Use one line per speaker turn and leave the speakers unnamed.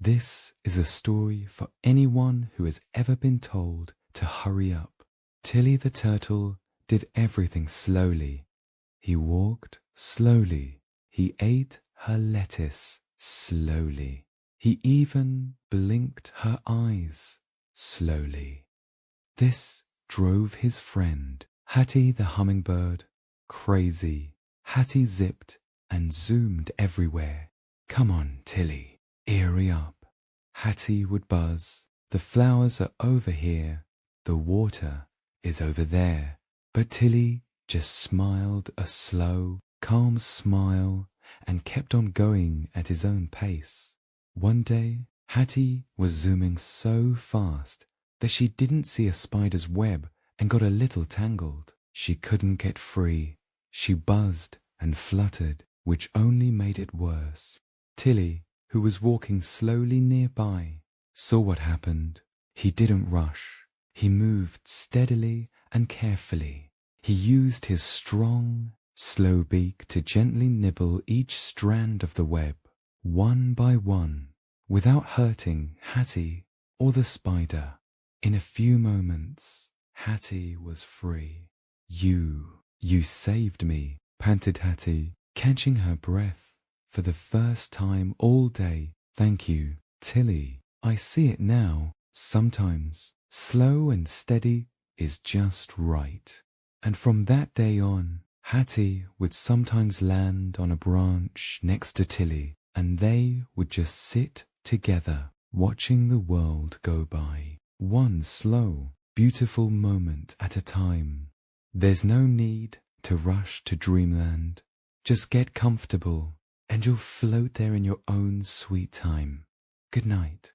This is a story for anyone who has ever been told to hurry up. Tilly the turtle did everything slowly. He walked slowly. He ate her lettuce slowly. He even blinked her eyes slowly. This drove his friend, Hattie the Hummingbird, crazy. Hattie zipped and zoomed everywhere. "Come on, Tilly, eerie up." Hattie would buzz. "The flowers are over here. The water is over there." But Tilly just smiled a slow, calm smile and kept on going at his own pace. One day, Hattie was zooming so fast that she didn't see a spider's web and got a little tangled. She couldn't get free. She buzzed and fluttered, which only made it worse. Tilly, who was walking slowly nearby, saw what happened. He didn't rush. He moved steadily and carefully. He used his strong, slow beak to gently nibble each strand of the web, one by one, without hurting Hattie or the spider. In a few moments, Hattie was free. You saved me," panted Hattie, catching her breath for the first time all day. "Thank you, Tilly. I see it now. Sometimes slow and steady is just right." And from that day on, Hattie would sometimes land on a branch next to Tilly, and they would just sit together, watching the world go by, one slow, beautiful moment at a time. There's no need to rush to dreamland. Just get comfortable, and you'll float there in your own sweet time. Good night.